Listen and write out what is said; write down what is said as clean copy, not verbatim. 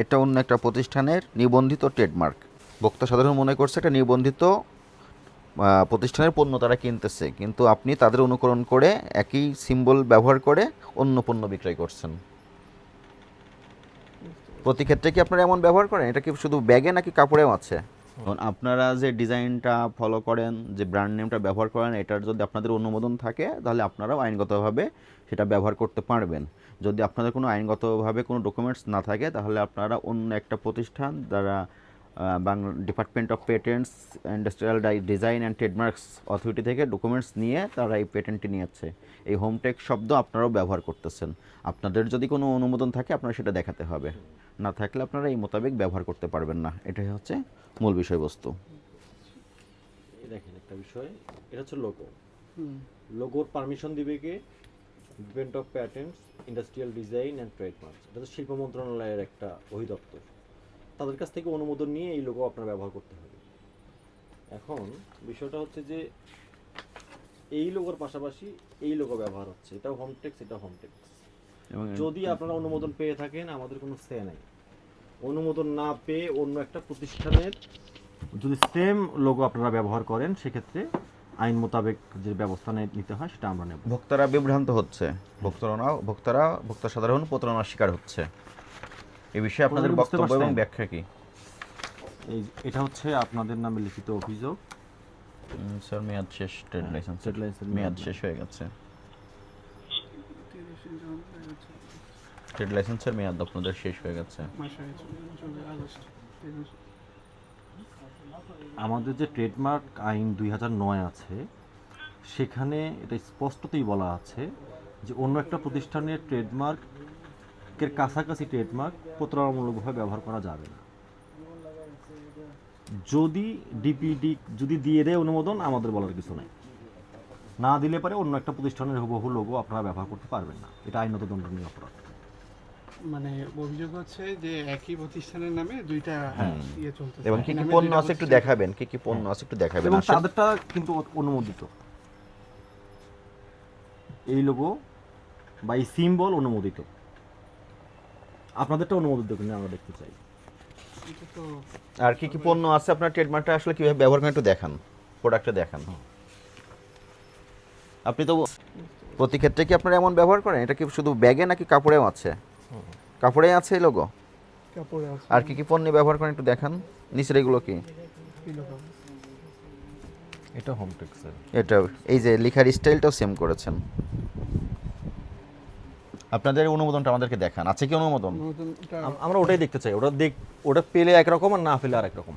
এটা অন্য একটা প্রতিষ্ঠানের নিবন্ধিত ট্রেডমার্ক। ভোক্তা সাধারণ মনে করছে এটা নিবন্ধিত প্রতিষ্ঠানের পণ্য তারা কিনতেছে, কিন্তু আপনি তাদের অনুকরণ করে একই সিম্বল ব্যবহার করে অন্য পণ্য বিক্রয় করছেন। প্রতি ক্ষেত্রে কি আপনারা এমন ব্যবহার করেন? এটা কি শুধু ব্যাগে নাকি কাপড়েও আছে? আপনারা যে ডিজাইনটা ফলো করেন, যে ব্র্যান্ড নেমটা ব্যবহার করেন, এটার যদি আপনাদের অনুমোদন থাকে তাহলে আপনারাও আইনগতভাবে সেটা ব্যবহার করতে পারবেন। যদি আপনাদের কোনো আইনগতভাবে কোনো ডকুমেন্টস না থাকে তাহলে আপনারা অন্য একটা প্রতিষ্ঠান দ্বারা Bangla department of patents, industrial design and trademarks authority থেকে ডকুমেন্টস নিয়ে তারা এই পেটেন্টটি নিয়েছে। এই হোমটেক শব্দ আপনারাও ব্যবহার করতেছেন। আপনাদের যদি কোনো অনুমোদন থাকে আপনারা সেটা দেখাতে হবে, না থাকলে আপনারা এই মোতাবেক ব্যবহার করতে পারবেন না। এটাই হচ্ছে মূল বিষয়বস্তু। দেখেন একটা বিষয়, এটা হচ্ছে লোগো। লোগোর পারমিশন দিবে কে? Department of patents, industrial design and trademarks. এটা তো শিল্প মন্ত্রণালয়ের একটা অধিদপ্তর। তাদের কাছ থেকে অনুমোদন নিয়ে এই লোগো আপনার ব্যবহার করতে হবে। এখন বিষয়টা হচ্ছে যে এই লোগোর পাশাপাশি এই লোগো ব্যবহার হচ্ছে, এটাও হোমটেক্স, এটাও হোমটেক্স। যদি আপনারা অনুমোদন পেয়ে থাকেন আমাদের কোনো সে নাই। অনুমোদন না পেয়ে অন্য একটা প্রতিষ্ঠানের যদি সেম লোগো আপনারা ব্যবহার করেন সেক্ষেত্রে আইন মোতাবেক যে ব্যবস্থা নিতে হয় সেটা আমরা নেব। ভোক্তারা বিভ্রান্ত হচ্ছে, ভোক্তা সাধারণ প্রতারণার শিকার হচ্ছে। এই বিষয়ে আপনাদের বুঝতে বক্তব্য এবং পারছেন? ব্যাখ্যা কি? এটা হচ্ছে আপনাদের নামে লিখিত অভিযোগ। স্যার মেয়াদ শেষ, ট্রেড লাইসেন্সের মেয়াদ শেষ হয়ে গেছে। ট্রেড লাইসেন্সের মেয়াদ আপনাদের শেষ হয়ে গেছে। আমাদের যে ট্রেডমার্ক আইন 2009 আছে সেখানে এটা স্পষ্টতই বলা আছে যে অন্য একটা প্রতিষ্ঠানের ট্রেডমার্কের কাছাকাছি ট্রেডমার্ক প্রতারণামূলকভাবে ব্যবহার করা যাবে না। যদি ডিপিডি যদি দিয়ে দেয় অনুমোদন, আমাদের বলার কিছু নাই। না দিলে পারে অন্য একটা প্রতিষ্ঠানের হুবহু লোগো আপনারা ব্যবহার করতে পারবেন না, এটা আইনত দণ্ডনীয় অপরাধ। মানে অভিযোগ হচ্ছে যে একই প্রতিষ্ঠানের নামে দুইটা ইয়ে চলতেছে, এবং কি কি পণ্য আছে একটু দেখাবেন, কি কি পণ্য আছে একটু দেখাবেন। এবং আসেন। তাদেরটা কিন্তু অনুমোদিত, এই লোগো বা এই সিম্বল অনুমোদিত। আপনাদেরটা অনুমোদিত কিনা আমরা দেখতে চাই। এটা তো আর কি কি পণ্য আছে আপনার ট্রেডমার্কটা আসলে কিভাবে ব্যবহার করেন একটু দেখান, প্রোডাক্টটা দেখান। আপনি তো প্রতি ক্ষেত্রে কি আপনারা এমন ব্যবহার করেন? এটা কি শুধু ব্যাগে নাকি কাপড়েও আছে? কাপড়ে আছে এই লোগো। কাপড়ে আছে। আর কি কি পণ্য ব্যবহার করেন একটু দেখান। নিচের এগুলো কি? কি লোগো? এটা হোমটেক্সের। এটা এই যে লেখার স্টাইলটাও সেম করেছেন। আপনাদের অনুমোদনটা আমাদেরকে দেখান, আছে কি অনুমোদন? নতুনটা আমরা ওটাই দেখতে চাই। ওটা পেলে একরকম আর না পেলে আরেক রকম।